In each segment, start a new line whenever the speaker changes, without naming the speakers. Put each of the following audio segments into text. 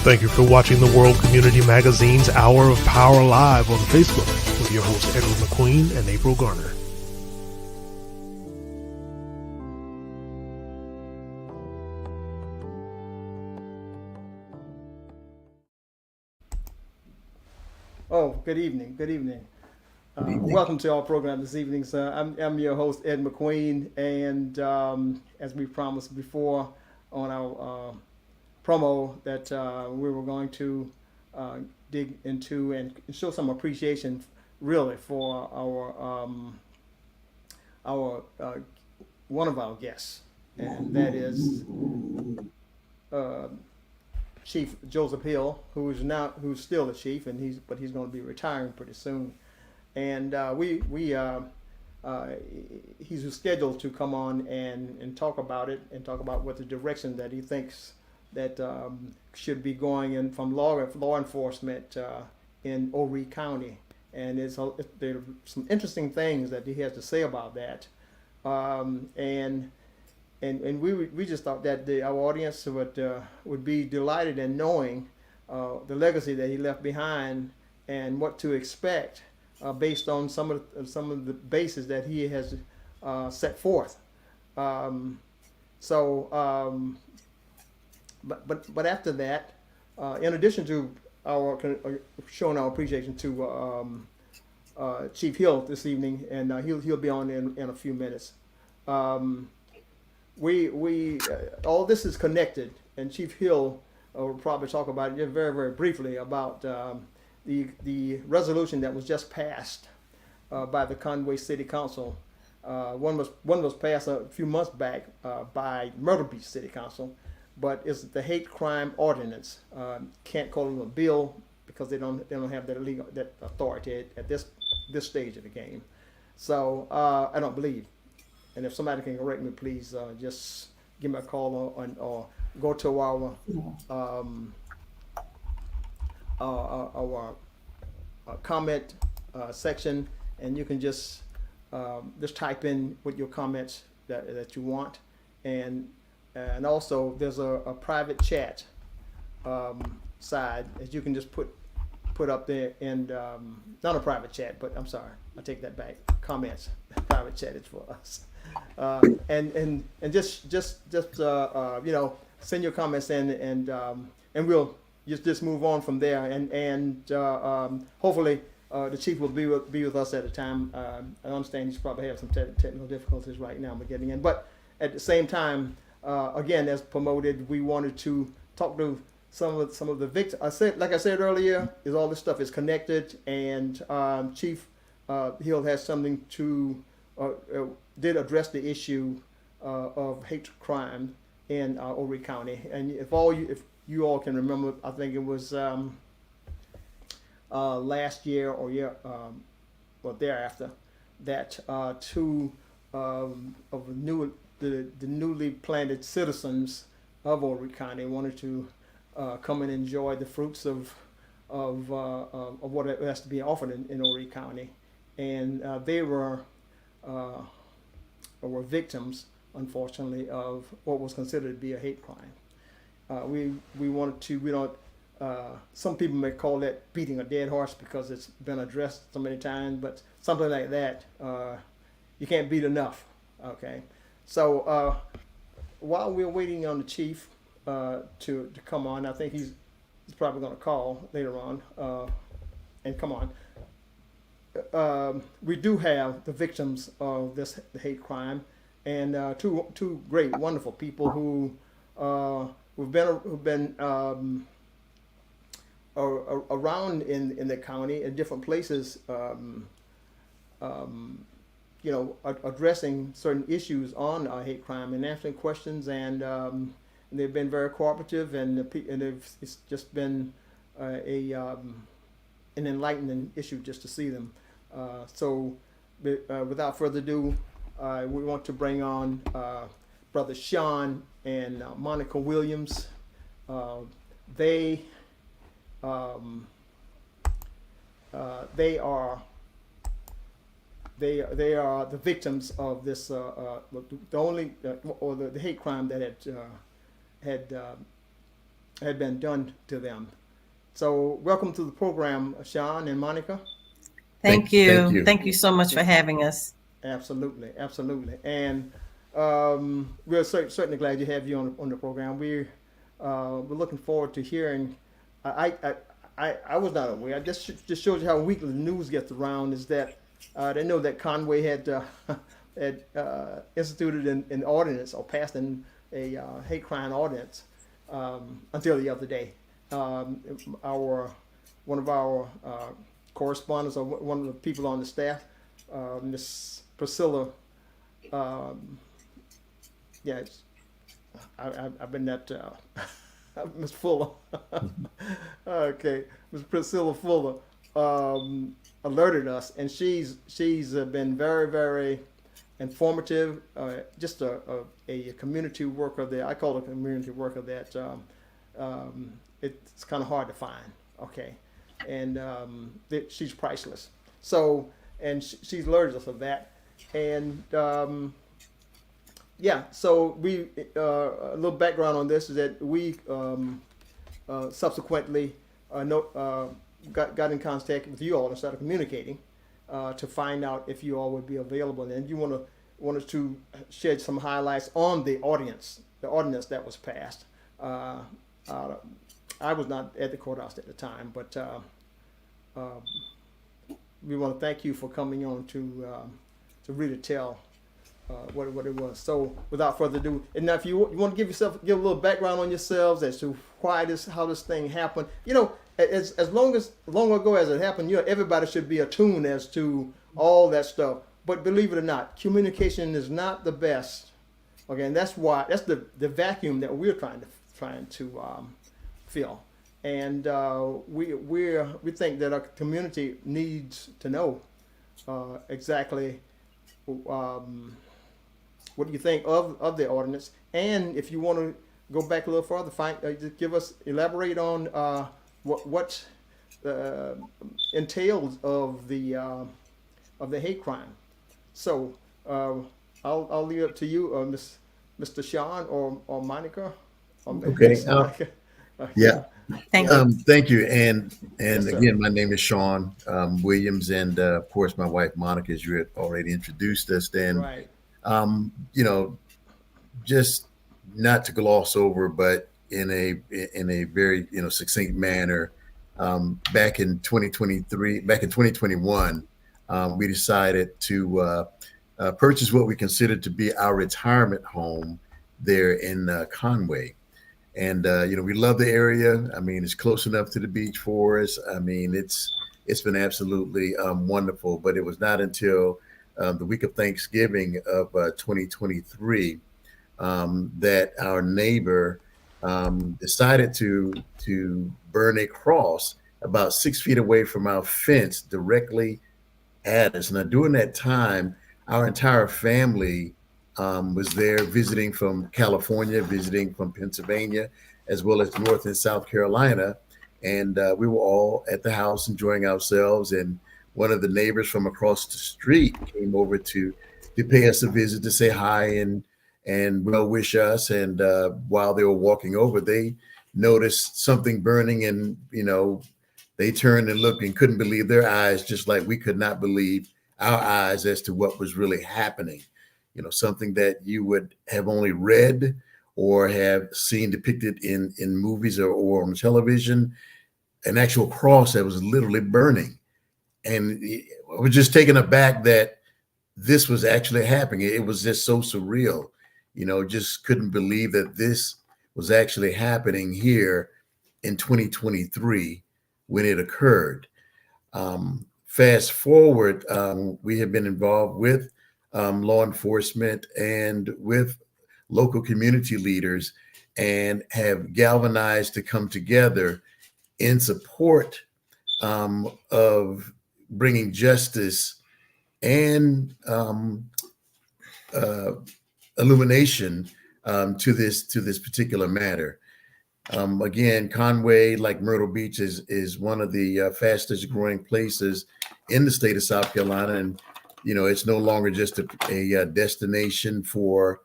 Thank you for watching the World Community Magazine's Hour of Power Live on Facebook with your hosts Edward McQueen and April Garner.
Oh, good evening. Good evening. Welcome to our program this evening. So I'm your host, Ed McQueen, and as we promised before on our promo that we were going to dig into and show some appreciation really for our one of our guests, and that is Chief Joseph Hill, who's still a chief, and he's going to be retiring pretty soon, and he's scheduled to come on and talk about it and talk about what the direction that he thinks that should be going in from law enforcement in Horry County, and there are some interesting things that he has to say about that, and we just thought that our audience would be delighted in knowing the legacy that he left behind and what to expect based on some of the bases that he has set forth. But after that, in addition to our showing our appreciation to Chief Hill this evening, and he'll be on in a few minutes. We all this is connected, and Chief Hill will probably talk about it just very, very briefly about the resolution that was just passed by the Conway City Council. One was passed a few months back by Myrtle Beach City Council, but it's the Hate Crime Ordinance. Can't call it a bill because they don't have that authority at this stage of the game. So I don't believe. And if somebody can correct me, please just give me a call or go to our comment section, and you can just type in with your comments that you want, and also there's a private chat side that you can just put up there, and not a private chat, but I'm sorry, I take that back. Comments, private chat is for us. And just send your comments in, and we'll just move on from there, and hopefully the chief will be with us at a time. I understand he's probably have some technical difficulties right now with getting in, but at the same time, again, as promoted, we wanted to talk to some of the victims. Like I said earlier, is all this stuff is connected, and Chief Hill has something to did address the issue of hate crime in Horry County. And if you all can remember, I think it was last year or year or thereafter, that two of the newly planted citizens of Horry County wanted to come and enjoy the fruits of what has to be offered in Horry County, and they were victims, unfortunately, of what was considered to be a hate crime. We wanted to. We don't. Some people may call that beating a dead horse because it's been addressed so many times, but something like that, you can't beat enough. Okay, so while we're waiting on the chief to come on, I think he's probably going to call later on and come on. We do have the victims of this hate crime, and two great, wonderful people who've been around in the county in different places, addressing certain issues on hate crime and answering questions, and they've been very cooperative, and it's just been an enlightening issue just to see them. So without further ado, we want to bring on Brother Sean and Monica Williams. They are the victims of this the hate crime that had had been done to them. So welcome to the program, Sean and Monica.
Thank
Thank
you.
you.
Thank you so much for having us.
Absolutely, absolutely. And we're certainly glad to have you on the program. We're looking forward to hearing. I was not aware. This just shows you how weekly the news gets around. Is that they know that Conway had instituted an ordinance or passed a hate crime ordinance until the other day. One of our correspondents or one of the people on the staff, Miss Priscilla. I've been that Miss Fuller. Okay, Miss Priscilla Fuller alerted us, and she's been very, very informative. Just a community worker there. I call it a community worker that it's kind of hard to find. Okay, and she's priceless. So, and she's alerted us of that, and so we a little background on this is that we subsequently got in contact with you all and started communicating to find out if you all would be available, and you wanted to shed some highlights on the ordinance that was passed. I was not at the courthouse at the time, but we want to thank you for coming on to really tell what it was. So without further ado, and now if you want to give a little background on yourselves as to how this thing happened. As long ago as it happened, everybody should be attuned as to all that stuff. But believe it or not, communication is not the best. Okay, and that's the vacuum that we're trying to fill. And we think that our community needs to know exactly what do you think of the ordinance, and if you want to go back a little further, just elaborate on what entails of the hate crime. So I'll leave it to you, Mr. Sean or Monica.
Okay. Yeah.
Thank you.
Thank you. And
Yes, sir.
again, my name is Sean Williams, and of course, my wife Monica, as you had already introduced us. Then,
Right.
just not to gloss over, but in a very succinct manner. Back in 2021, we decided to purchase what we considered to be our retirement home there in Conway. And we love the area. I mean, it's close enough to the beach for us. I mean, it's been absolutely wonderful. But it was not until the week of Thanksgiving of 2023 that our neighbor decided to burn a cross about 6 feet away from our fence directly at us. Now, during that time, our entire family was there visiting from California, visiting from Pennsylvania, as well as North and South Carolina. And we were all at the house enjoying ourselves. And one of the neighbors from across the street came over to pay us a visit, to say hi and well wish us. And while they were walking over, they noticed something burning, and they turned and looked and couldn't believe their eyes, just like we could not believe our eyes as to what was really happening. Something that you would have only read or have seen depicted in movies or on television, an actual cross that was literally burning. And I was just taken aback that this was actually happening. It was just so surreal, just couldn't believe that this was actually happening here in 2023 when it occurred. Fast forward, we have been involved with law enforcement and with local community leaders, and have galvanized to come together in support of bringing justice and illumination to this particular matter. Again, Conway, like Myrtle Beach, is one of the fastest growing places in the state of South Carolina, and it's no longer just a destination for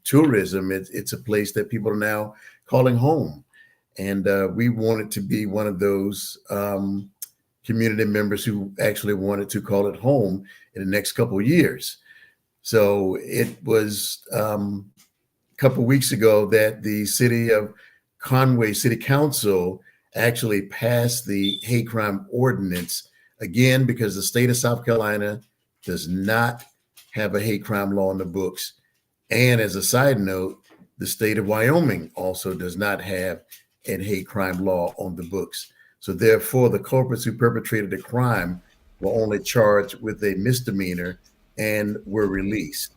tourism. It's a place that people are now calling home. And we wanted to be one of those community members who actually wanted to call it home in the next couple of years. So it was a couple of weeks ago that the city of Conway City Council actually passed the hate crime ordinance, again, because the state of South Carolina does not have a hate crime law in the books. And as a side note, the state of Wyoming also does not have a hate crime law on the books. So therefore, the culprits who perpetrated the crime were only charged with a misdemeanor and were released.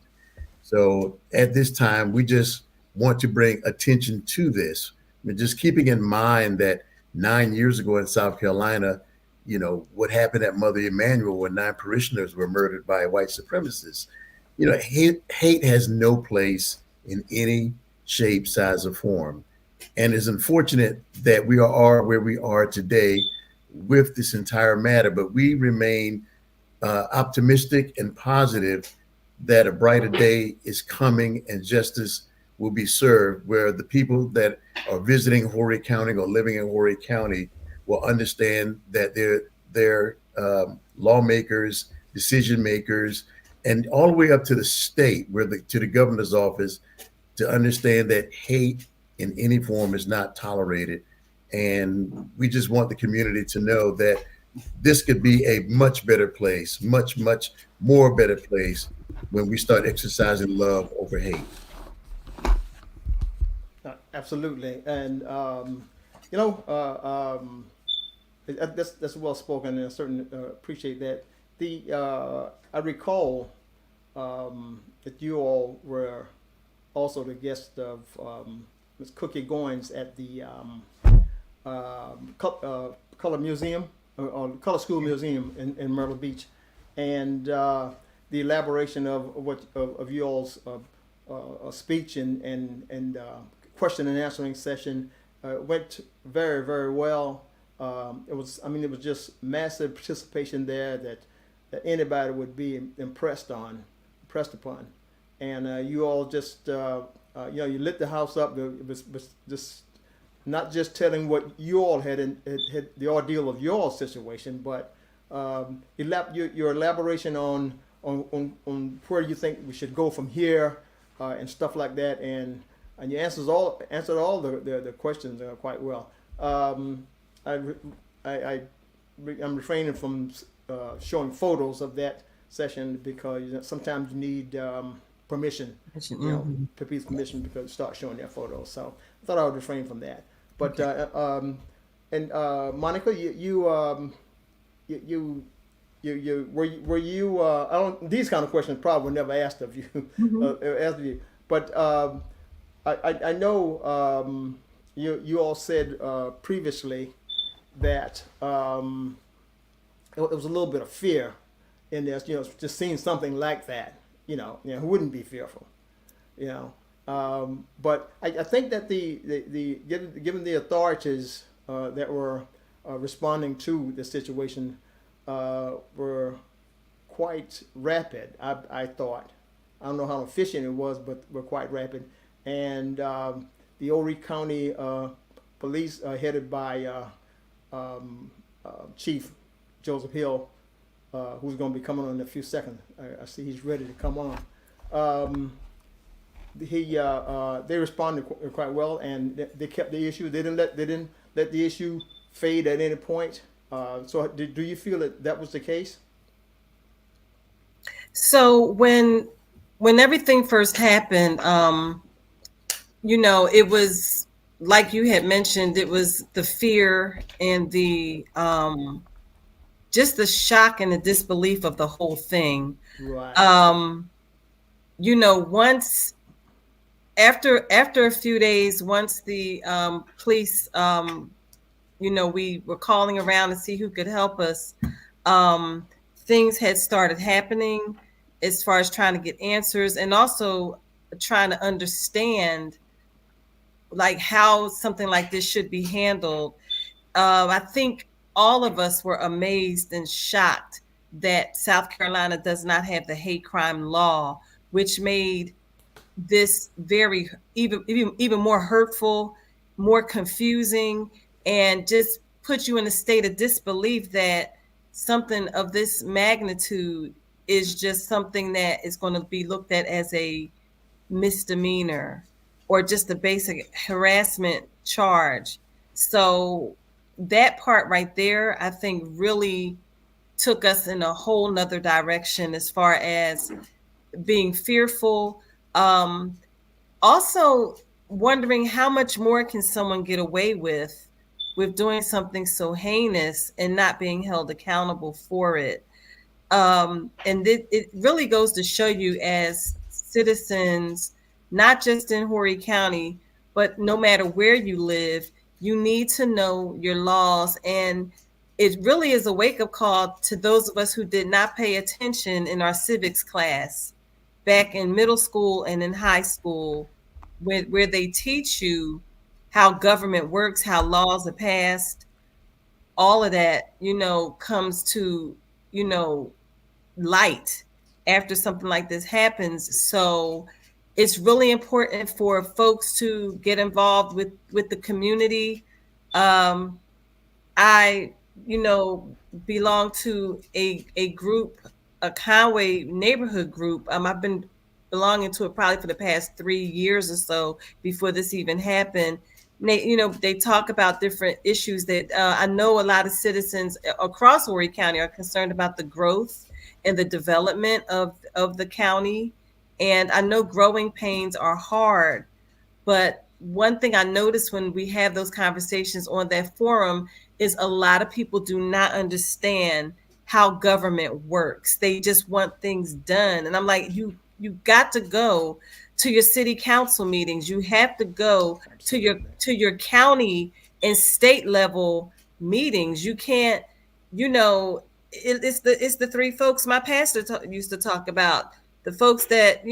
So at this time, we just want to bring attention to this. I mean, just keeping in mind that 9 years ago in South Carolina, you know, what happened at Mother Emanuel when 9 parishioners were murdered by white supremacists. You know, hate has no place in any shape, size, or form. And it's unfortunate that we are where we are today with this entire matter, but we remain optimistic and positive that a brighter day is coming and justice will be served, where the people that are visiting Horry County or living in Horry County will understand that they're lawmakers, decision makers, and all the way up to the state, to the governor's office, to understand that hate in any form is not tolerated. And we just want the community to know that this could be a much better place, much, much more better place when we start exercising love over hate.
Absolutely. And, that's well spoken, and I certainly appreciate that. I recall that you all were also the guest of Ms. Cookie Goins at the Color Museum, or Color School Museum in Myrtle Beach, and the elaboration of you all's speech and question and answering session went very, very well. It was just massive participation there that anybody would be impressed upon, and you all just you lit the house up. It was just not just telling what you all had the ordeal of your situation, but your elaboration on where you think we should go from here and stuff like that, and you answered all the questions quite well. I'm refraining from showing photos of that session because sometimes you need permission, people's permission to start showing their photos. So I thought I would refrain from that. But Monica, you were you? I don't. These kind of questions probably were never asked of you, But I know you all said previously that it was a little bit of fear in this. Just seeing something like that. Who wouldn't be fearful? But I think that given the authorities that were responding to the situation were quite rapid. I thought. I don't know how efficient it was, but were quite rapid. And the Horry County Police, headed by Chief Joseph Hill, who's going to be coming on in a few seconds. I see he's ready to come on. They responded quite well, and they kept the issue. They didn't let the issue fade at any point. So do you feel that was the case?
So when everything first happened, it was like you had mentioned, it was the fear and the just the shock and the disbelief of the whole thing.
Right.
Once after a few days, once the police, we were calling around to see who could help us. Things had started happening as far as trying to get answers and also trying to understand like how something like this should be handled. I think all of us were amazed and shocked that South Carolina does not have the hate crime law, which made this very even more hurtful more confusing and just put you in a state of disbelief that something of this magnitude is just something that is going to be looked at as a misdemeanor or just a basic harassment charge. So that part right there, I think really took us in a whole nother direction as far as being fearful. Also wondering how much more can someone get away with doing something so heinous and not being held accountable for it. And it really goes to show you as citizens, not just in Horry County, but no matter where you live, you need to know your laws. And it really is a wake-up call to those of us who did not pay attention in our civics class back in middle school and in high school, where they teach you how government works, how laws are passed. All of that, comes to, light after something like this happens. So it's really important for folks to get involved with the community. I belong to a group, a Conway neighborhood group. I've been belonging to it probably for the past 3 years or so before this even happened. They talk about different issues that I know a lot of citizens across Horry County are concerned about, the growth and the development of the county. And I know growing pains are hard, but one thing I noticed when we have those conversations on that forum is a lot of people do not understand how government works. They just want things done. And I'm like, you got to go to your city council meetings. You have to go to your county and state level meetings. You can't, it's the three folks my pastor used to talk about. The folks that,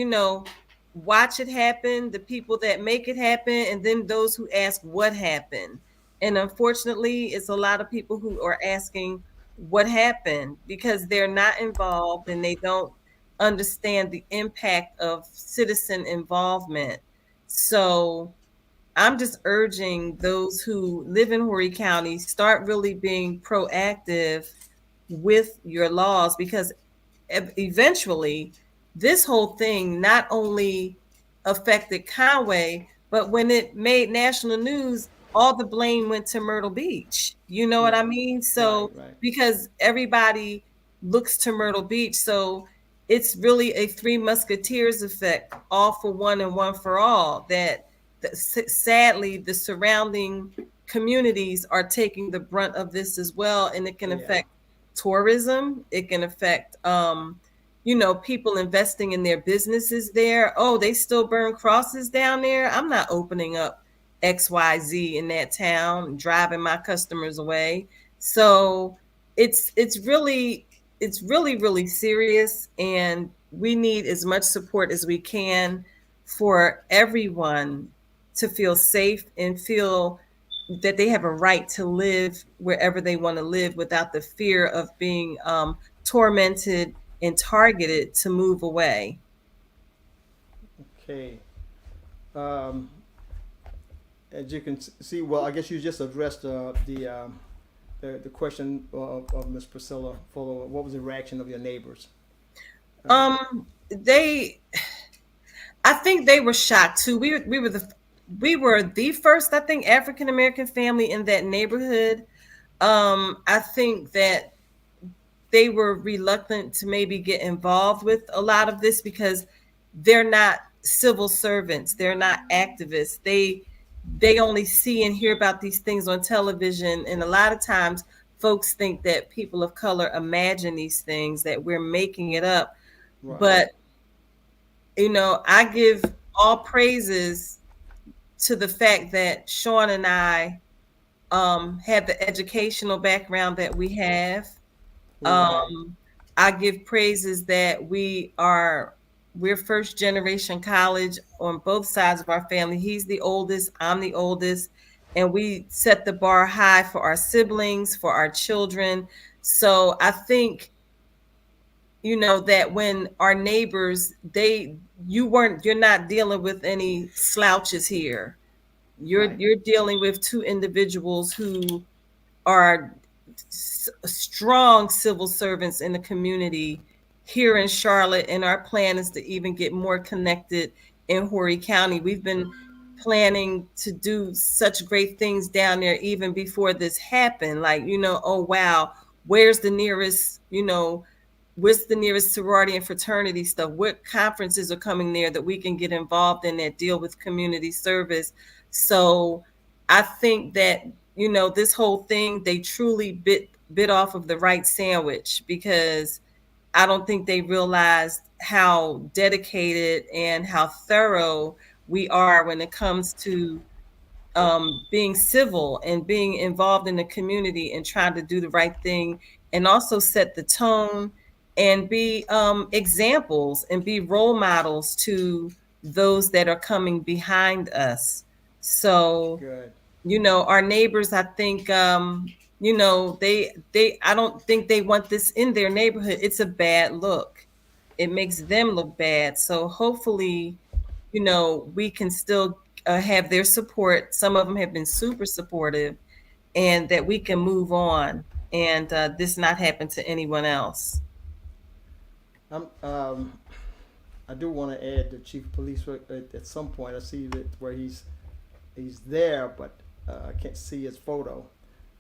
watch it happen, the people that make it happen, and then those who ask what happened. And unfortunately, it's a lot of people who are asking what happened because they're not involved and they don't understand the impact of citizen involvement. So I'm just urging those who live in Horry County, start really being proactive with your laws, because eventually this whole thing not only affected Conway, but when it made national news, all the blame went to Myrtle Beach. You know what I mean? So
Right.
Because everybody looks to Myrtle Beach. So it's really a Three Musketeers effect, all for one and one for all, that sadly the surrounding communities are taking the brunt of this as well. And it can affect tourism. It can affect, people investing in their businesses there. Oh, they still burn crosses down there. I'm not opening up XYZ in that town and driving my customers away. So it's really, really serious. And we need as much support as we can for everyone to feel safe and feel that they have a right to live wherever they want to live without the fear of being tormented and targeted to move away.
Okay. As you can see, well, I guess you just addressed the question of Ms. Priscilla Fuller. What was the reaction of your neighbors?
I think they were shocked too. We were the first, I think, African American family in that neighborhood. I think that they were reluctant to maybe get involved with a lot of this because they're not civil servants. They're not activists. They only see and hear about these things on television. And a lot of times folks think that people of color imagine these things, that we're making it up. Right. But, I give all praises to the fact that Sean and I have the educational background that we have. I give praises that we're first generation college on both sides of our family. He's the oldest, I'm the oldest, and we set the bar high for our siblings, for our children. So I think, that when our neighbors, you're not dealing with any slouches here. You're dealing with two individuals who are strong civil servants in the community here in Charlotte, and our plan is to even get more connected in Horry County. We've been planning to do such great things down there even before this happened. Like, oh wow, where's the nearest, what's the nearest sorority and fraternity stuff? What conferences are coming there that we can get involved in that deal with community service? So I think that, this whole thing, they truly bit off of the right sandwich, because I don't think they realized how dedicated and how thorough we are when it comes to being civil and being involved in the community and trying to do the right thing, and also set the tone and be examples and be role models to those that are coming behind us. So,
Good.
our neighbors, I think, I don't think they want this in their neighborhood. It's a bad look. It makes them look bad. So hopefully, we can still have their support. Some of them have been super supportive, and that we can move on and this not happen to anyone else.
I do want to add the chief of police at some point. I see that where he's there, but I can't see his photo.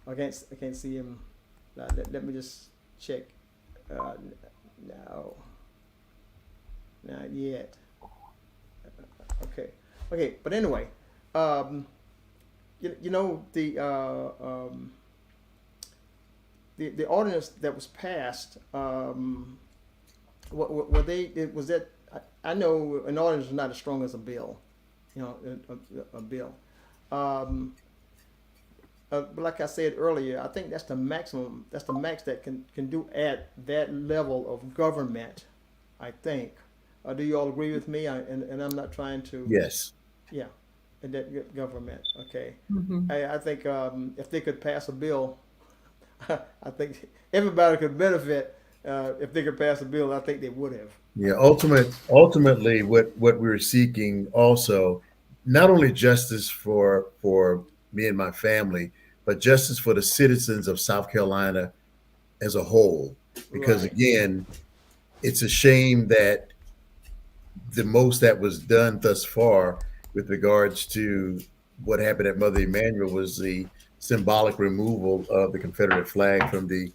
I can't see him. Let me just check. No, not yet. Okay. But anyway, the ordinance that was passed. Was that? I know an ordinance is not as strong as a bill. A bill. But like I said earlier, I think that's the maximum. That's the max that can do at that level of government. I think. Do you all agree with me? And I'm not trying to.
Yes.
Yeah, in that government. Okay.
Mm-hmm.
I think if they could pass a bill, I think everybody could benefit. If they could pass a bill, I think they would have.
Yeah. Ultimately, what we're seeking also, not only justice for me and my family, but justice for the citizens of South Carolina as a whole. Because
Right.
again, it's a shame that the most that was done thus far with regards to what happened at Mother Emanuel was the symbolic removal of the Confederate flag from the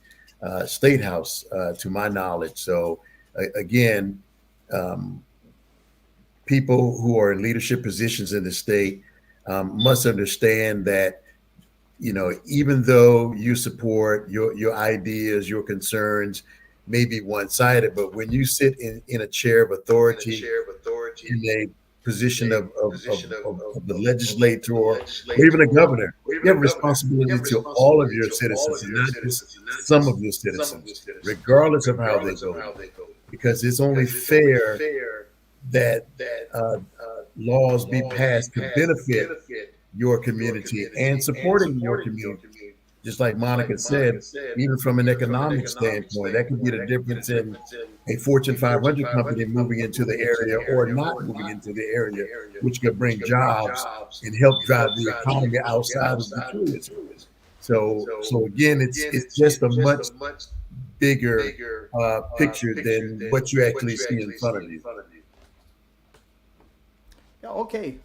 State House, to my knowledge. So again, people who are in leadership positions in the state must understand that, even though you support your ideas, your concerns may be one-sided, but when you sit in a chair of authority, in a position of the legislator or even a governor, you have a responsibility to all of your citizens and not just some of your citizens, regardless of how they go. Because it's only fair that laws be passed to benefit your community and supporting your community. Just like Monica said, even from an economic standpoint, that could be the difference in a Fortune 500 company moving into the area or not moving into the area, which could bring jobs and help drive the economy outside of the tourism. So again, it's just a much bigger picture than what you actually see in front of you.
Yeah. Okay.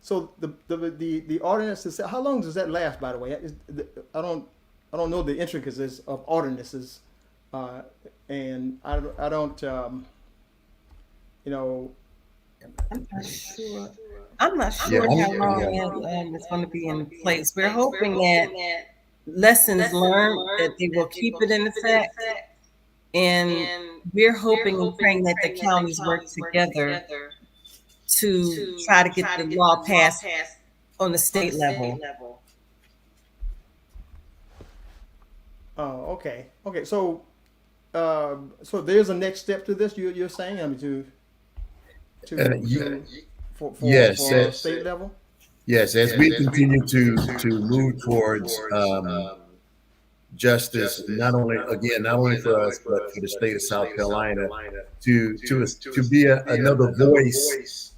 So the ordinance is, how long does that last? By the way, I don't know the intricacies of ordinances, and I don't
I'm not sure how long it's going to be in place. We're hoping that lessons learned, that they will keep it in effect, and we're hoping and praying that the counties work together to try to get the law passed on the state level.
Oh, okay. So there's a next step to this. You're saying, I mean, for state level.
Yes, as we continue to move towards justice, not only for us, but for the state of South Carolina, to be another voice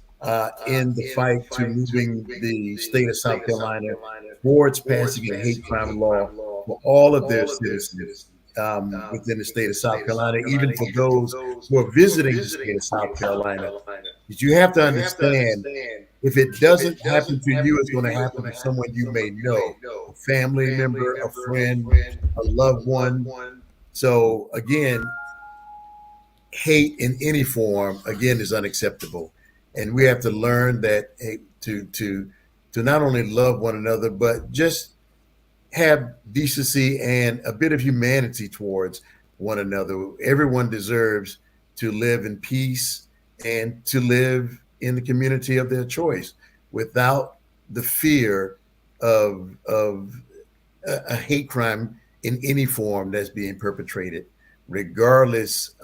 in the fight to moving the state of South Carolina towards passing a hate crime law for all of their citizens within the state of South Carolina, even for those who are visiting the state of South Carolina. But you have to understand, if it doesn't happen to you, it's going to happen to someone you may know, a family member, a friend, a loved one. So again, hate in any form, again, is unacceptable. And we have to learn that to not only love one another, but just have decency and a bit of humanity towards one another. Everyone deserves to live in peace and to live in the community of their choice without the fear of a hate crime in any form that's being perpetrated, regardless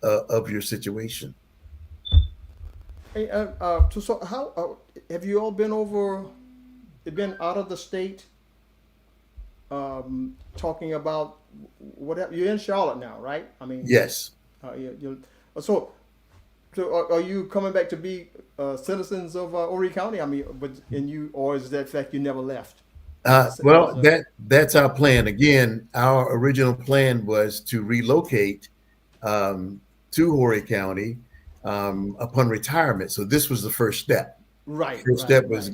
of your situation.
Hey, so how have you all been out of the state, talking about whatever? You're in Charlotte now, right? I mean,
Yes.
So are you coming back to be citizens of Horry County? I mean, or is that fact you never left?
Well, that's our plan. Again, our original plan was to relocate to Horry County upon retirement. So this was the first step.
Right.
First step was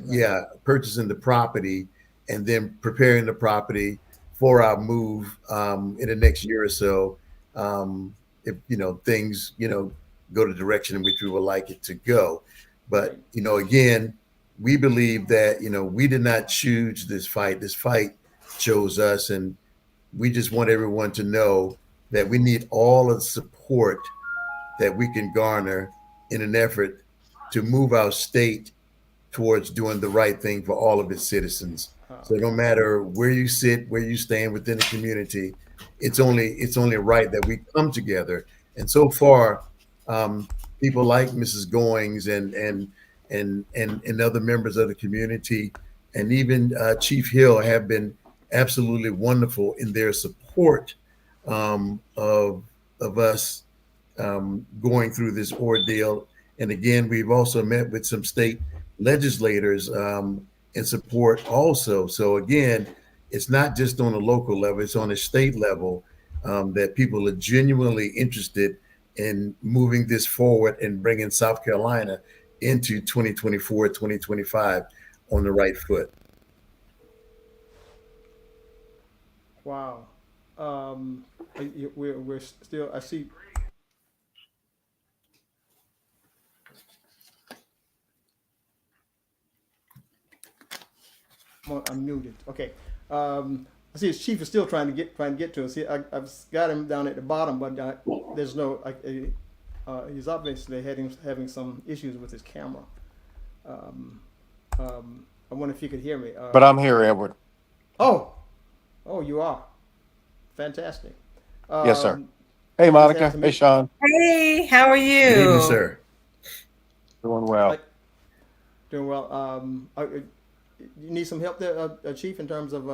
purchasing the property and then preparing the property for our move in the next year or so. If things go the direction in which we would like it to go. But again, we believe that we did not choose this fight. This fight chose us, and we just want everyone to know that we need all of the support that we can garner in an effort to move our state towards doing the right thing for all of its citizens. So no matter where you sit, where you stand within the community, it's only right that we come together. And so far, people like Mrs. Goings and other members of the community, and even Chief Hill, have been absolutely wonderful in their support of us going through this ordeal. And again, we've also met with some state legislators in support also. So again, it's not just on a local level, it's on a state level that people are genuinely interested in moving this forward and bringing South Carolina into 2024, 2025 on the right foot.
Wow. We're still, I see. I'm muted. Okay. I see his chief is still trying to get to us. I've got him down at the bottom, but there's no. He's obviously having some issues with his camera. I wonder if you could hear me.
But I'm here, Edward.
Oh, you are. Fantastic.
Yes, sir. Hey, Monica. Hey, Sean.
Hey, how are you?
Good evening, sir.
Doing well.
Doing well. You need some help there, Chief, in terms of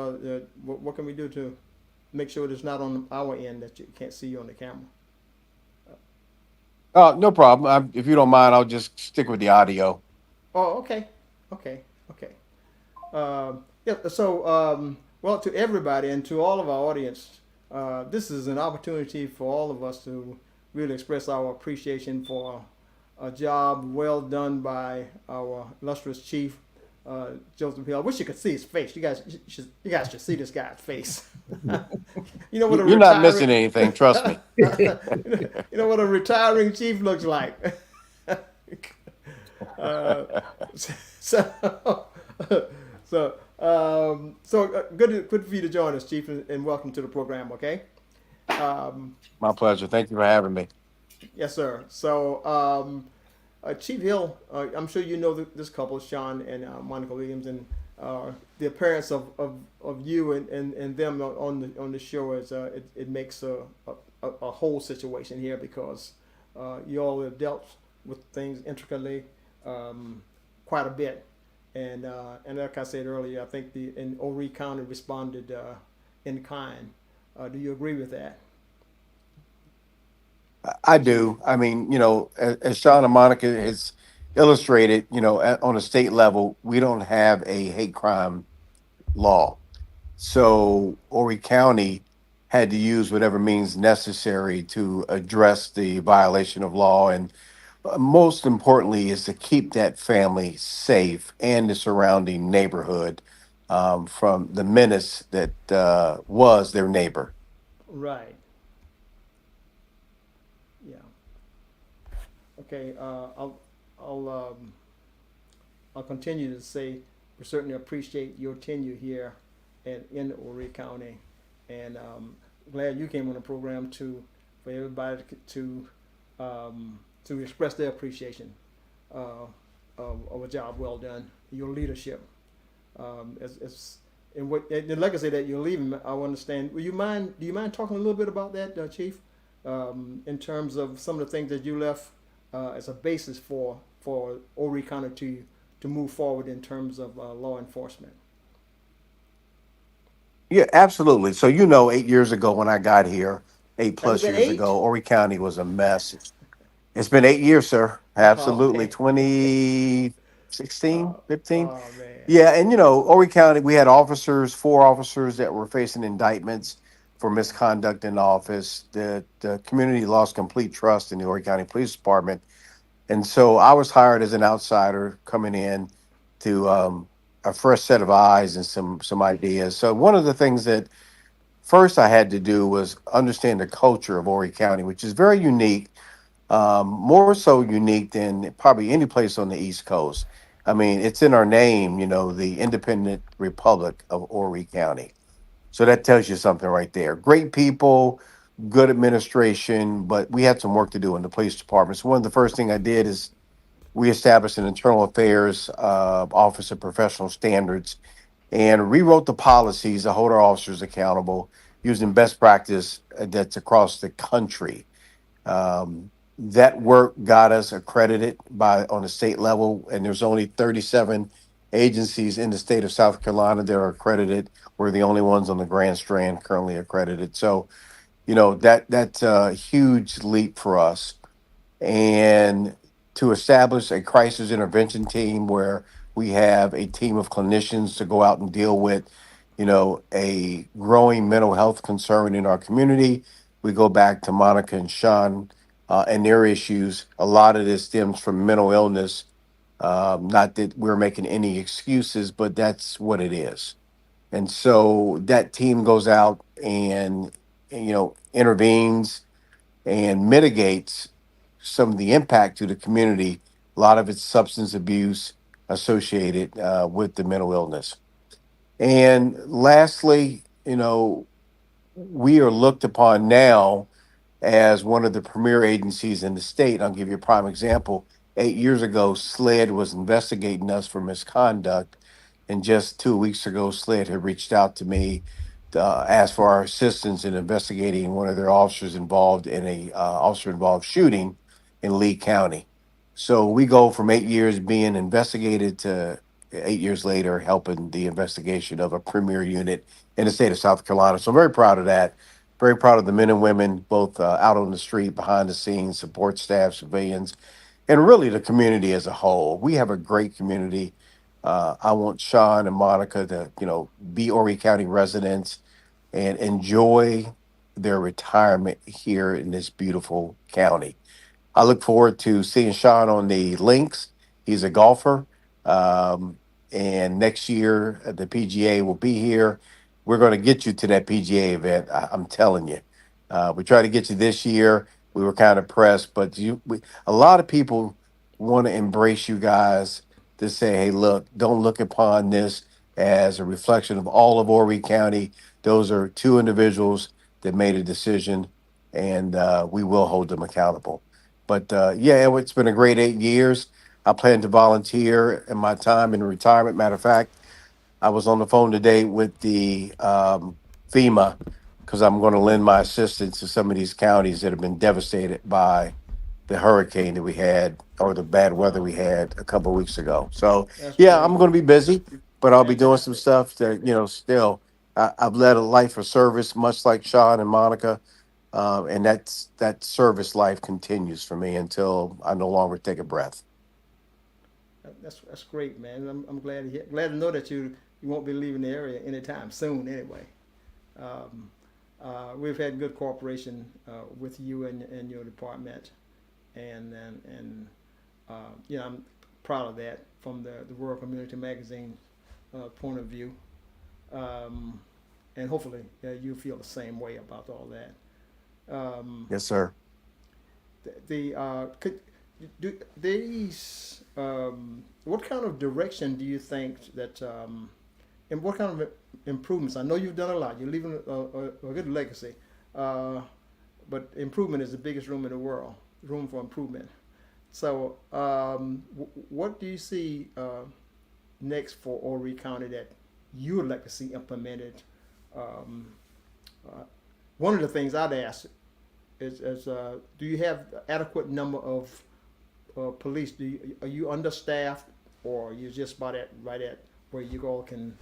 what can we do to make sure it's not on our end that you can't see you on the camera?
No problem. If you don't mind, I'll just stick with the audio.
Oh, okay. Yeah. So, well, to everybody and to all of our audience, this is an opportunity for all of us to really express our appreciation for a job well done by our illustrious chief, Joseph Hill. I wish you could see his face. You guys should see this guy's face. You know what?
You're not missing anything. Trust me.
You know what a retiring chief looks like. So good for you to join us, Chief, and welcome to the program. Okay.
My pleasure. Thank you for having me.
Yes, sir. So, Chief Hill, I'm sure you know this couple, Sean and Monica Williams, and the appearance of you and them on the show is it makes a whole situation here, because you all have dealt with things intricately quite a bit, and like I said earlier, I think in Horry County responded in kind. Do you agree with that?
I do. I mean, as Sean and Monica has illustrated, on a state level, we don't have a hate crime law. So Horry County had to use whatever means necessary to address the violation of law. And most importantly, is to keep that family safe and the surrounding neighborhood from the menace that was their neighbor.
Right. Yeah. Okay. I'll continue to say we certainly appreciate your tenure here in Horry County, and glad you came on the program for everybody to express their appreciation of a job well done, your leadership. As and what the legacy that you're leaving, I understand. Do you mind talking a little bit about that, Chief? In terms of some of the things that you left as a basis for Horry County to move forward in terms of law enforcement.
Yeah, absolutely. So, 8 years ago when I got here, eight
Has
plus
it been
years
8?
ago, Horry County was a mess. It's been 8 years, sir.
Oh
Absolutely.
man.
2016,
Oh,
15.
oh man.
Yeah. And, Horry County, we had four officers that were facing indictments for misconduct in office. The community lost complete trust in the Horry County Police Department. And so I was hired as an outsider coming in to a fresh set of eyes and some ideas. So one of the things that first I had to do was understand the culture of Horry County, which is very unique, more so unique than probably any place on the East Coast. I mean, it's in our name, the Independent Republic of Horry County. So that tells you something right there. Great people, good administration, but we had some work to do in the police department. So one of the first thing I did is we established an internal affairs office of professional standards and rewrote the policies to hold our officers accountable using best practice that's across the country. That work got us accredited on the state level, and there's only 37 agencies in the state of South Carolina that are accredited. We're the only ones on the Grand Strand currently accredited. So, that's a huge leap for us. And to establish a crisis intervention team where we have a team of clinicians to go out and deal with, a growing mental health concern in our community. We go back to Monica and Sean and their issues. A lot of this stems from mental illness. Not that we're making any excuses, but that's what it is. And so that team goes out and intervenes and mitigates some of the impact to the community. A lot of it's substance abuse associated with the mental illness. And lastly, we are looked upon now as one of the premier agencies in the state. I'll give you a prime example. 8 years ago, SLED was investigating us for misconduct. And just 2 weeks ago, SLED had reached out to me to ask for our assistance in investigating one of their officers involved in a officer involved shooting in Lee County. So we go from 8 years being investigated to 8 years later helping the investigation of a premier unit in the state of South Carolina. So I'm very proud of that. Very proud of the men and women, both out on the street, behind the scenes, support staff, civilians, and really the community as a whole. We have a great community. I want Sean and Monica to, be Horry County residents and enjoy their retirement here in this beautiful county. I look forward to seeing Sean on the links. He's a golfer. And next year, the PGA will be here. We're going to get you to that PGA event. I'm telling you. We tried to get you this year. We were kind of pressed, but a lot of people want to embrace you guys to say, hey, look, don't look upon this as a reflection of all of Horry County. Those are two individuals that made a decision, and we will hold them accountable. But it's been a great 8 years. I plan to volunteer in my time in retirement. Matter of fact, I was on the phone today with the FEMA because I'm going to lend my assistance to some of these counties that have been devastated by the hurricane that we had or the bad weather we had a couple of weeks ago. So,
That's
yeah,
great.
I'm going to be busy, but I'll be doing some
Fantastic.
stuff that, still, I've led a life of service, much like Sean and Monica. And that service life continues for me until I no longer take a breath.
That's great, man. I'm glad to hear, glad to know that you won't be leaving the area anytime soon. Anyway, we've had good cooperation with you and your department, and you know, I'm proud of that from the Rural Community Magazine point of view, and hopefully you feel the same way about all that.
Yes, sir.
Could do these what kind of direction do you think that and what kind of improvements? I know you've done a lot. You're leaving a good legacy, but improvement is the biggest room in the world. Room for improvement. So, what do you see next for Horry County that you would like to see implemented? One of the things I'd ask is do you have adequate number of police? Are you understaffed, or are you just about at right at where you all can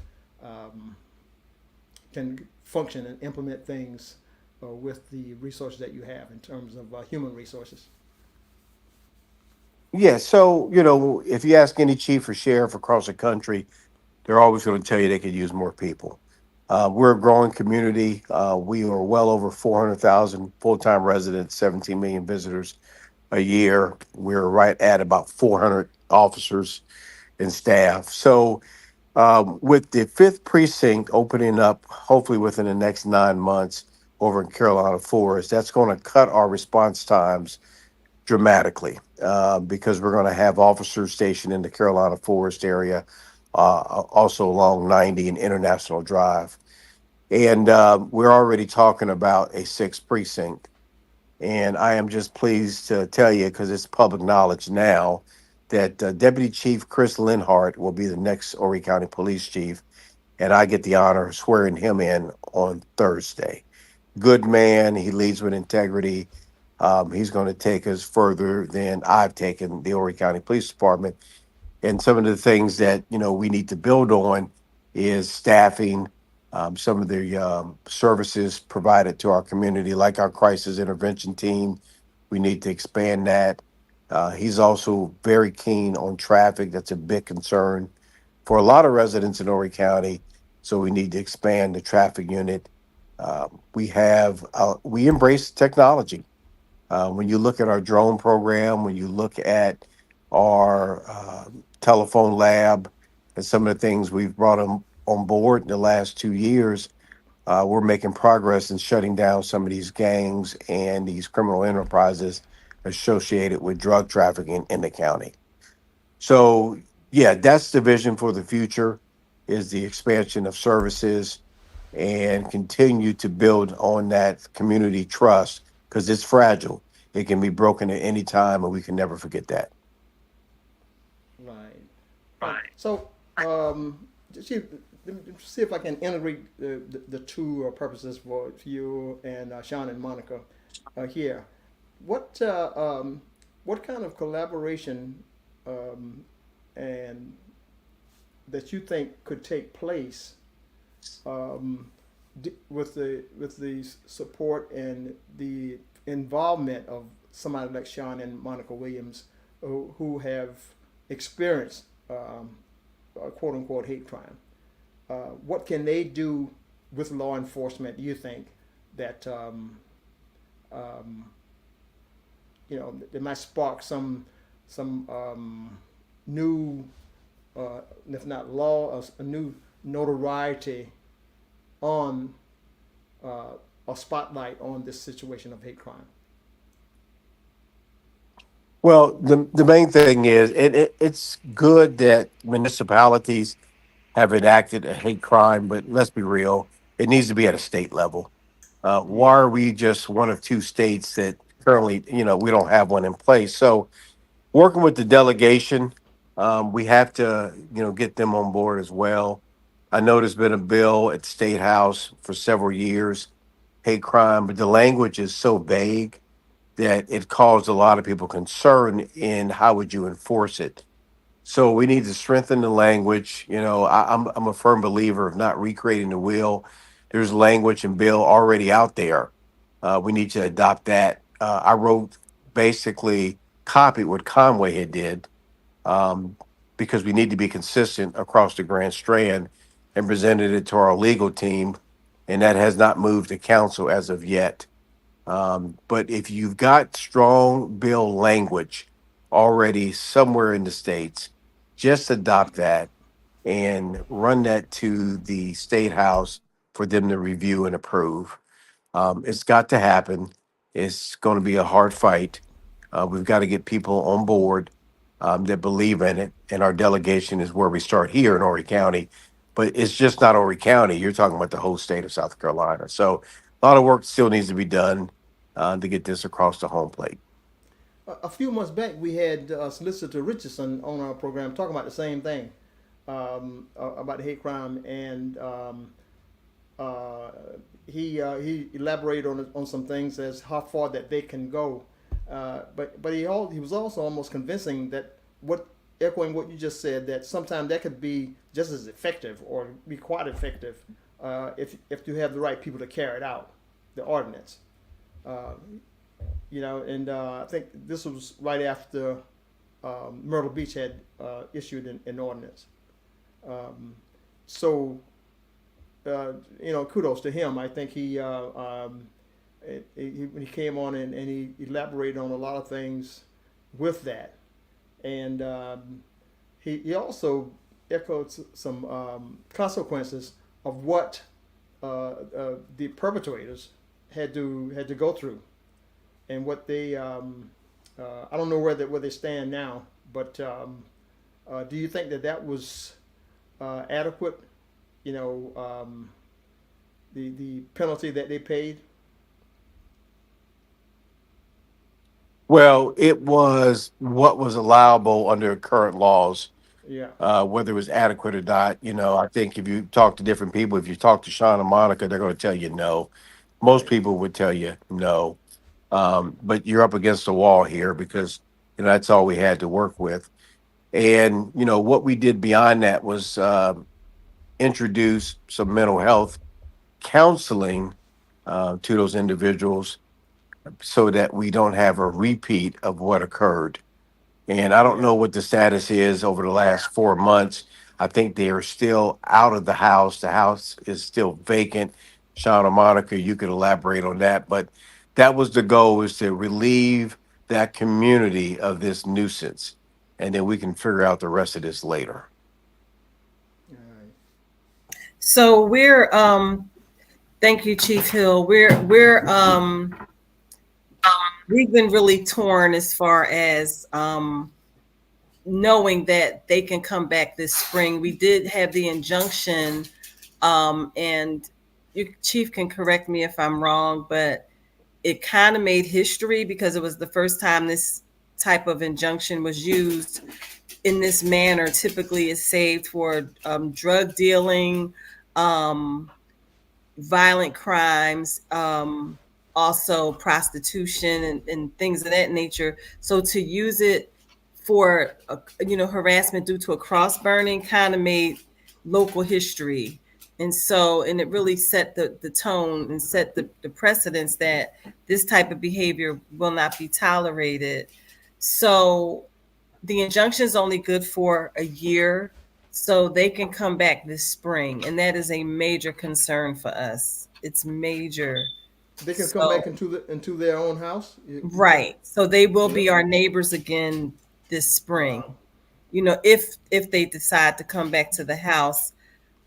function and implement things with the resources that you have in terms of human resources?
Yeah, so, you know, if you ask any chief or sheriff across the country, they're always going to tell you they could use more people. We're a growing community. We are well over 400,000 full-time residents, 17 million visitors a year. We're right at about 400 officers and staff. So with the 5th precinct opening up, hopefully within the next 9 months over in Carolina Forest, that's going to cut our response times dramatically because we're going to have officers stationed in the Carolina Forest area, also along 90 and International Drive. And we're already talking about a 6th precinct. And I am just pleased to tell you, because it's public knowledge now, that Deputy Chief Chris Linhart will be the next Horry County Police Chief. And I get the honor of swearing him in on Thursday. Good man. He leads with integrity. He's going to take us further than I've taken the Horry County Police Department. And some of the things that, you know, we need to build on is staffing, some of the services provided to our community, like our crisis intervention team. We need to expand that. He's also very keen on traffic. That's a big concern for a lot of residents in Horry County. So we need to expand the traffic unit. We embrace technology. When you look at our drone program, when you look at our telephone lab and some of the things we've brought on board in the last 2 years, we're making progress in shutting down some of these gangs and these criminal enterprises associated with drug trafficking in the county. So, yeah, that's the vision for the future, is the expansion of services and continue to build on that community trust, because it's fragile. It can be broken at any time, and we can never forget that.
Right. So, let me see if I can integrate the two purposes for you and Sean and Monica here. What kind of collaboration and that you think could take place with the support and the involvement of somebody like Sean and Monica Williams, who have experienced quote unquote hate crime? What can they do with law enforcement, do you think, that you know, they might spark some new, if not law, a new notoriety on a spotlight on this situation of hate crime?
Well, the main thing is it's good that municipalities have enacted a hate crime, but let's be real, it needs to be at a state level. Why are we just one of 2 states that currently, you know, we don't have one in place? So working with the delegation, we have to, you know, get them on board as well. I know there's been a bill at the State House for several years, hate crime, but the language is so vague that it caused a lot of people concern in how would you enforce it. So we need to strengthen the language. You know, I'm a firm believer of not recreating the wheel. There's language and bill already out there. We need to adopt that. I wrote basically copied what Conway had did. because we need to be consistent across the Grand Strand, and presented it to our legal team, and that has not moved to council as of yet. But if you've got strong bill language already somewhere in the states, just adopt that and run that to the state house for them to review and approve. It's got to happen. It's going to be a hard fight. We've got to get people on board that believe in it. And our delegation is where we start here in Horry County. But it's just not Horry County. You're talking about the whole state of South Carolina. So a lot of work still needs to be done to get this across the home plate.
A few months back, we had Solicitor Richardson on our program talking about the same thing, about the hate crime, and he elaborated on some things as how far that they can go. But he was also almost convincing that echoing what you just said, that sometimes that could be just as effective or be quite effective if you have the right people to carry it out, the ordinance. And I think this was right after Myrtle Beach had issued an ordinance. Kudos to him. I think he came on and he elaborated on a lot of things with that. And he also echoed some consequences of what the perpetrators had to go through, and what they I don't know where they stand now, but do you think that was adequate? The penalty that they paid.
Well, it was what was allowable under current laws.
Yeah.
Whether it was adequate or not, I think if you talk to different people, if you talk to Sean and Monica, they're going to tell you no. Most people would tell you no. But you're up against the wall here because that's all we had to work with. And what we did beyond that was introduce some mental health counseling to those individuals so that we don't have a repeat of what occurred. And I don't know what the status is over the last 4 months. I think they are still out of the house. The house is still vacant. Sean or Monica, you could elaborate on that. But that was the goal, is to relieve that community of this nuisance. And then we can figure out the rest of this later.
All right.
So we're thank you, Chief Hill. We've been really torn as far as knowing that they can come back this spring. We did have the injunction, and you, Chief, can correct me if I'm wrong, but it kind of made history because it was the first time this type of injunction was used in this manner. Typically, it's saved for drug dealing, violent crimes, also prostitution and things of that nature. So to use it for harassment due to a cross burning kind of made local history. And it really set the tone and set the precedence that this type of behavior will not be tolerated. So the injunction is only good for a year, so they can come back this spring. And that is a major concern for us. It's major.
They can come back into their own house?
Right. So they will be our neighbors again this spring. Wow. If they decide to come back to the house,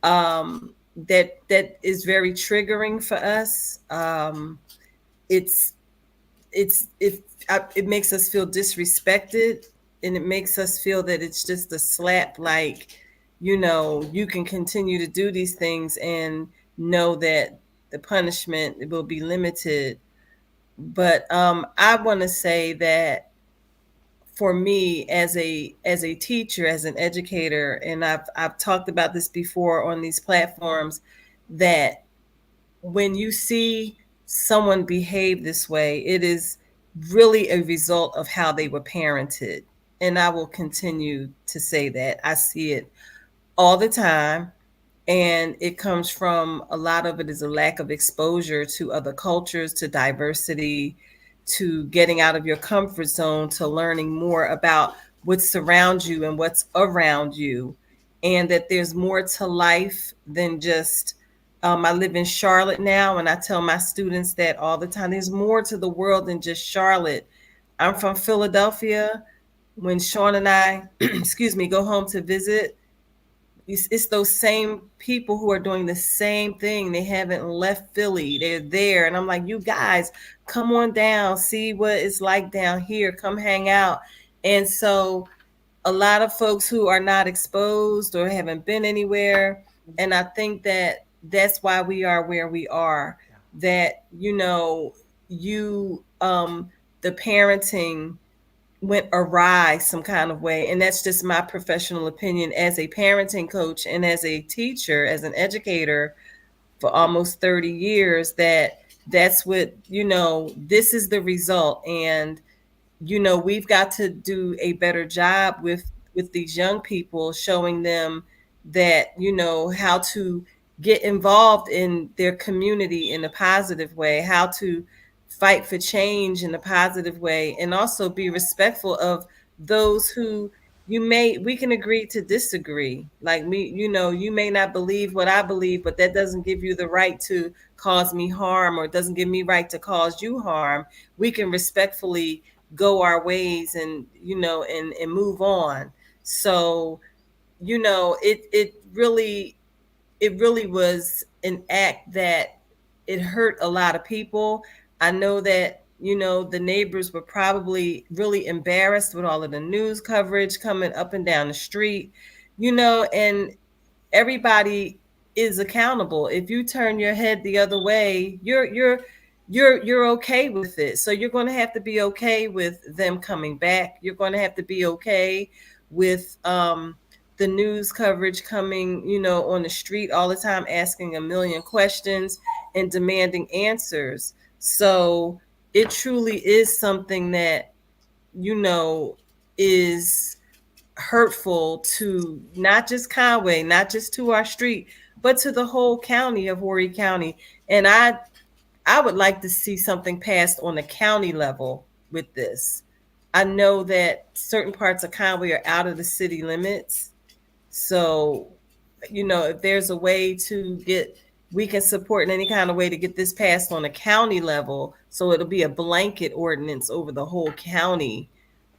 that is very triggering for us. It makes us feel disrespected, and it makes us feel that it's just a slap, like, you can continue to do these things and know that the punishment will be limited. But I want to say that for me as a teacher, as an educator, and I've talked about this before on these platforms, that when you see someone behave this way, it is really a result of how they were parented. And I will continue to say that. I see it all the time. And it comes from, a lot of it is a lack of exposure to other cultures, to diversity, to getting out of your comfort zone, to learning more about what surrounds you and what's around you, and that there's more to life than just I live in Charlotte now, and I tell my students that all the time. There's more to the world than just Charlotte. I'm from Philadelphia. When Sean and I, excuse me, go home to visit, it's those same people who are doing the same thing. They haven't left Philly. They're there. And I'm like, you guys, come on down, see what it's like down here. Come hang out. And so a lot of folks who are not exposed or haven't been anywhere. And I think that that's why we are where we are. That, the parenting went awry some kind of way. And that's just my professional opinion as a parenting coach and as a teacher, as an educator for almost 30 years, that's what, this is the result. And, we've got to do a better job with these young people, showing them that, how to get involved in their community in a positive way, how to fight for change in a positive way, and also be respectful of those who we can agree to disagree. Like me, you may not believe what I believe, but that doesn't give you the right to cause me harm, or it doesn't give me right to cause you harm. We can respectfully go our ways and, and move on. So, it really was an act that it hurt a lot of people. I know that, the neighbors were probably really embarrassed with all of the news coverage coming up and down the street, and everybody is accountable. If you turn your head the other way, you're okay with it. So you're going to have to be okay with them coming back. You're going to have to be okay with the news coverage coming, on the street all the time, asking a million questions and demanding answers. So it truly is something that, is hurtful to not just Conway, not just to our street, but to the whole county of Horry County. And I would like to see something passed on the county level with this. I know that certain parts of Conway are out of the city limits. So, if there's a way we can support in any kind of way to get this passed on a county level, so it'll be a blanket ordinance over the whole county.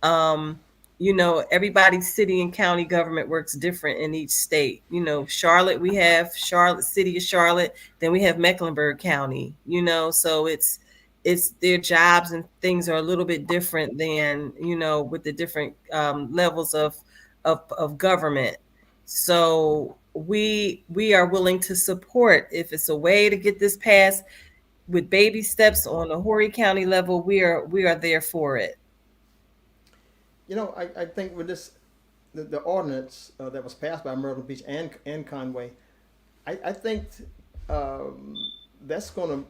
Everybody's city and county government works different in each state. Charlotte, we have Charlotte, city of Charlotte, then we have Mecklenburg County, so it's their jobs and things are a little bit different than, with the different levels of government. So we are willing to support, if it's a way to get this passed with baby steps on the Horry County level, we are there for it.
I think with this, the ordinance that was passed by Myrtle Beach and Conway, I think that's going to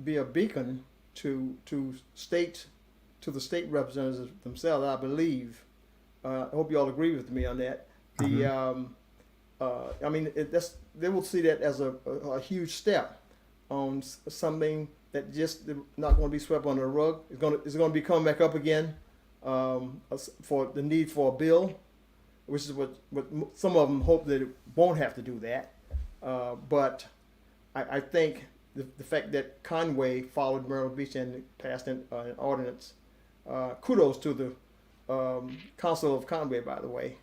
be a beacon to the state representatives themselves. I believe. I hope you all agree with me on that. They will see that as a huge step on something that just not going to be swept under the rug. It's going to be coming back up again. For the need for a bill, which is what some of them hope that it won't have to do that. But I think the fact that Conway followed Myrtle Beach and passed an ordinance, kudos to the Council of Conway, by the way,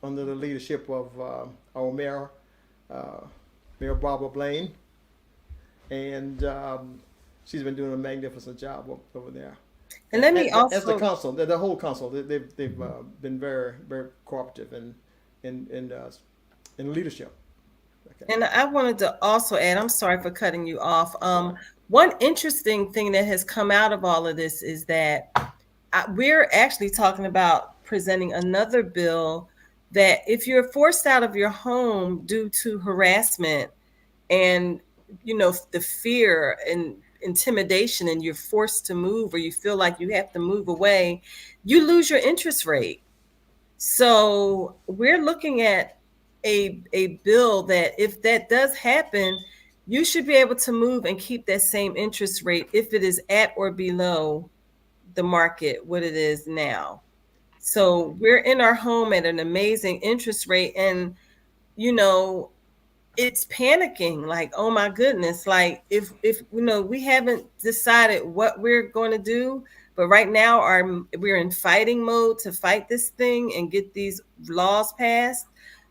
under the leadership of our mayor, Mayor Barbara Blaine, and she's been doing a magnificent job over there.
And let me also,
as the council, the whole council, they've been very, very cooperative in leadership. Okay.
And I wanted to also add, I'm sorry for cutting you off. One interesting thing that has come out of all of this is that we're actually talking about presenting another bill that if you're forced out of your home due to harassment and, the fear and intimidation, and you're forced to move, or you feel like you have to move away, you lose your interest rate. So we're looking at a bill that if that does happen, you should be able to move and keep that same interest rate if it is at or below the market, what it is now. So we're in our home at an amazing interest rate, and you know, it's panicking, like, oh my goodness, like if we haven't decided what we're going to do, but right now we're in fighting mode to fight this thing and get these laws passed.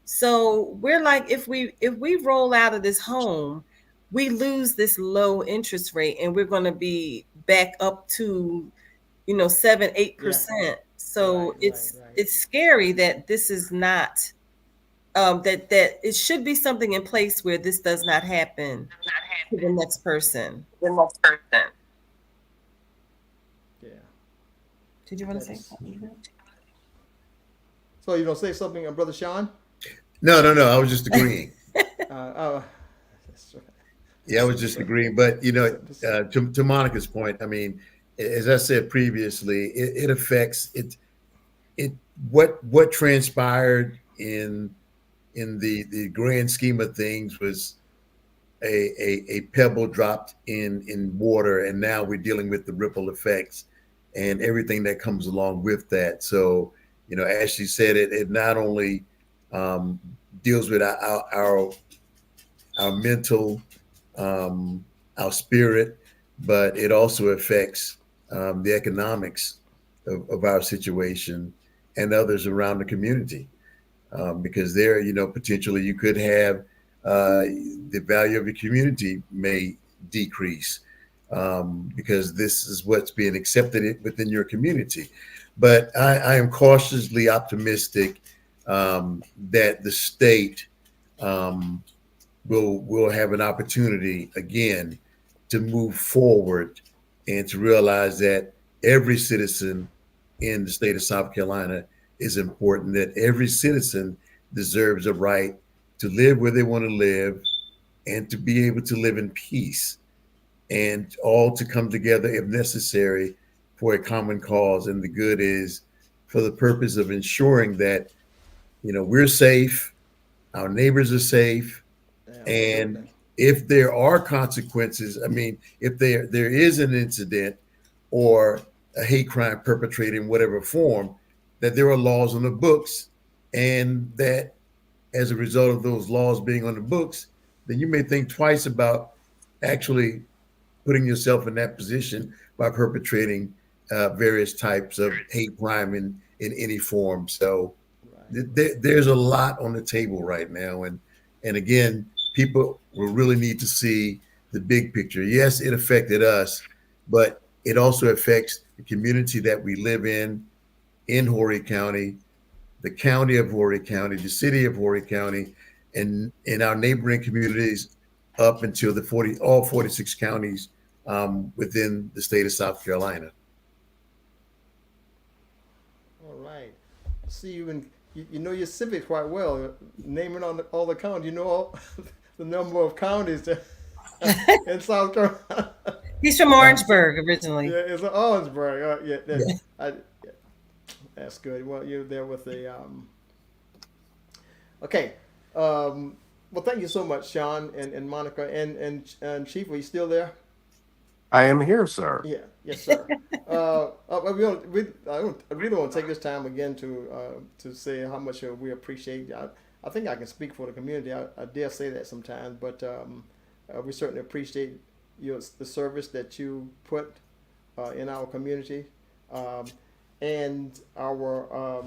So we're like, if we roll out of this home, we lose this low interest rate, and we're going to be back up to 7-8%. So it's scary that this is not that it should be something in place where this does not happen to the next person.
Yeah.
Did you want to say something?
So you don't say something, Brother Sean?
No. I was just agreeing.
That's right.
Yeah, I was just agreeing. But to Monica's point, I mean, as I said previously, it affects it. What transpired in the grand scheme of things was a pebble dropped in water, and now we're dealing with the ripple effects and everything that comes along with that. So, as she said, it not only deals with our mental, our spirit, but it also affects the economics of our situation and others around the community. Because there, potentially you could have the value of your community may decrease because this is what's being accepted within your community. But I am cautiously optimistic that the state will have an opportunity again to move forward and to realize that every citizen in the state of South Carolina is important, that every citizen deserves a right to live where they want to live and to be able to live in peace, and all to come together if necessary for a common cause. And the good is for the purpose of ensuring that, we're safe, our neighbors are safe, and if there are consequences, I mean, if there is an incident or a hate crime perpetrated in whatever form, that there are laws on the books, and that as a result of those laws being on the books, then you may think twice about actually putting yourself in that position by perpetrating various types of hate crime in any form. So there's a lot on the table right now. And again, people will really need to see the big picture. Yes, it affected us, but it also affects the community that we live in Horry County, the county of Horry County, the city of Horry County, and in our neighboring communities up until all 46 counties within the state of South Carolina.
All right. See, you know your civics quite well. Naming on all the counties, all the number of counties in South Carolina.
He's from Orangeburg originally.
Yeah, it's Orangeburg. That's good. Well, you're there with the. Okay. Well, thank you so much, Sean and Monica and Chief. Are you still there?
I am here, sir.
Yeah. Yes, sir. I really want to take this time again to say how much we appreciate. I think I can speak for the community. I dare say that sometimes, but we certainly appreciate the service that you put in our community. And our,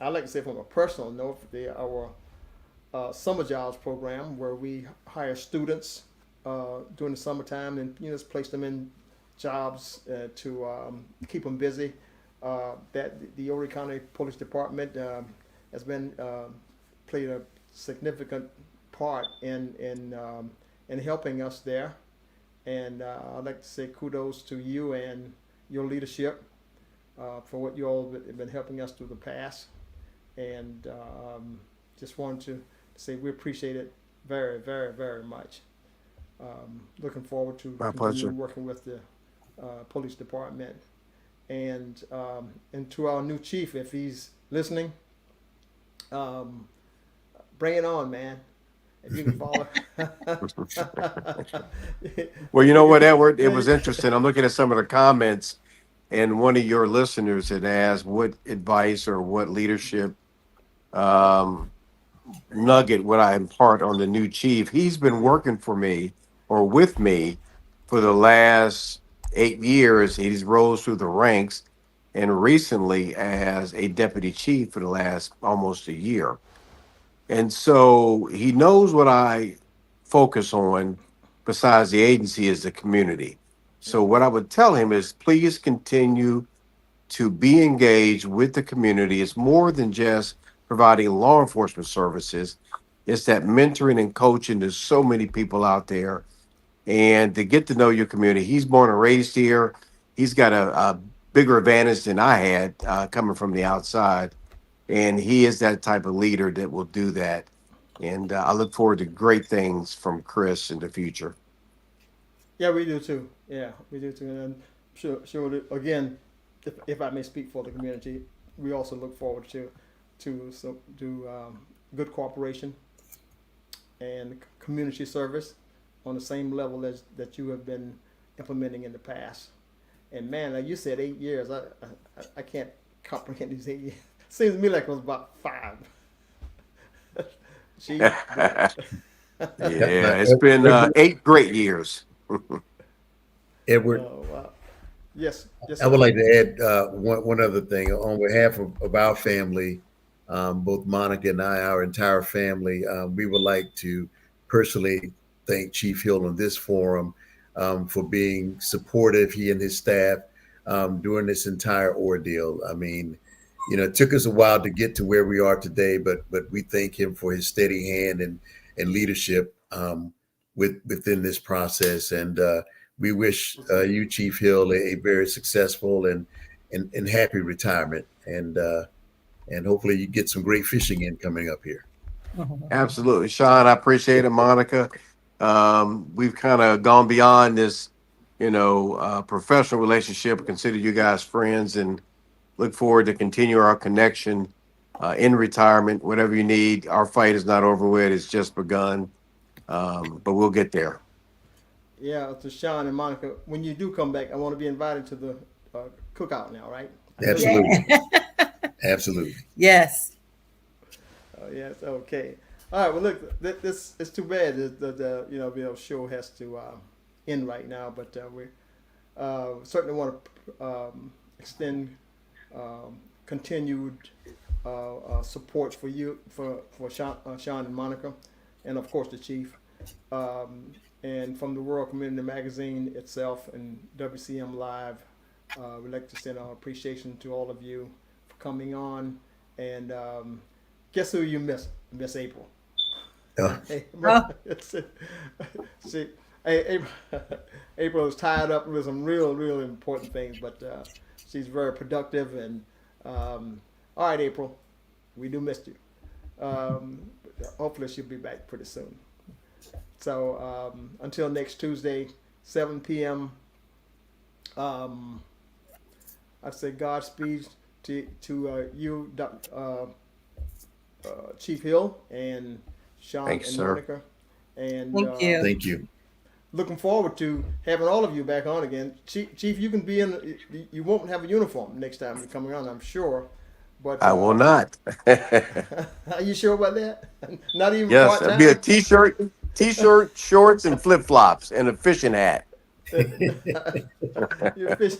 I like to say from a personal note, our summer jobs program, where we hire students during the summertime and just place them in jobs to keep them busy. That the Horry County Police Department has been played a significant part in helping us there. And I'd like to say kudos to you and your leadership for what you all have been helping us through the past. And just wanted to say we appreciate it very, very, very much. Looking forward to continue working with the police department. And to our new chief, if he's listening, bring it on, man. If you can follow.
Well, you know what, Edward? It was interesting. I'm looking at some of the comments, and one of your listeners had asked what advice or what leadership nugget would I impart on the new chief. He's been working for me or with me for the last 8 years. He's rose through the ranks, and recently as a deputy chief for the last almost a year. And so he knows what I focus on besides the agency is the community. So what I would tell him is please continue to be engaged with the community. It's more than just providing law enforcement services. It's that mentoring and coaching. There's so many people out there. And to get to know your community, he's born and raised here. He's got a bigger advantage than I had coming from the outside. And he is that type of leader that will do that. And I look forward to great things from Chris in the future.
Yeah, we do too. Yeah, we do too. And I'm sure that, again, if I may speak for the community, we also look forward to good cooperation and community service on the same level as that you have been implementing in the past. And man, like you said, 8 years. I can't comprehend these 8 years. Seems to me like it was about 5.
Yeah, it's been 8 great years.
Edward,
Oh, wow. Yes.
I would like to add one other thing on behalf of our family, both Monica and I, our entire family. We would like to personally thank Chief Hill on this forum for being supportive, he and his staff, during this entire ordeal. I mean, you know, it took us a while to get to where we are today, but we thank him for his steady hand and leadership within this process. And we wish you, Chief Hill, a very successful and happy retirement. And hopefully you get some great fishing in coming up here.
Absolutely. Sean, I appreciate it. Monica, we've kind of gone beyond this, professional relationship. Consider you guys friends and look forward to continue our connection in retirement. Whatever you need, our fight is not over with. It's just begun, but we'll get there.
Yeah, to Sean and Monica, when you do come back, I want to be invited to the cookout now, right?
Absolutely. Absolutely.
Yes.
Oh, yes. Okay. All right. Well, look, this it's too bad that the show has to end right now, but we certainly want to extend continued support for you for Sean and Monica, and of course the chief. And from the World Community Magazine itself and WCM Live, we'd like to send our appreciation to all of you for coming on. And guess who you miss? Miss April. See, April is tied up with some real important things, but she's very productive. And all right, April, we do miss you. Hopefully she'll be back pretty soon. So until next Tuesday, 7 p.m. I'd say Godspeed to you, Chief Hill and Sean.
Thanks,
and
sir.
Monica. And
Thank you.
Thank you.
Looking forward to having all of you back on again. Chief, you can be in. You won't have a uniform next time you're coming on, I'm sure. But
I will not.
Are you sure about that? Not even
Yes,
part-time?
it'll be a t-shirt, shorts, and flip-flops, and a fishing hat.
You're fish.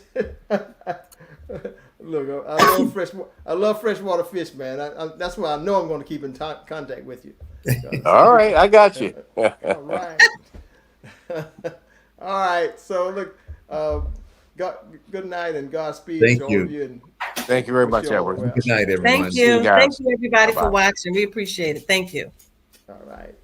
Look, I love freshwater fish, man. That's why I know I'm going to keep in contact with you.
All right, I got you.
All right. All right. So look, good night and Godspeed
Thank
to all
you.
of you. And
Thank you very much,
wish you all
Edward.
well.
Good night, everyone.
Thank
See you
you.
guys.
Thank you, everybody,
Bye-bye.
for watching. We appreciate it. Thank you.
All right.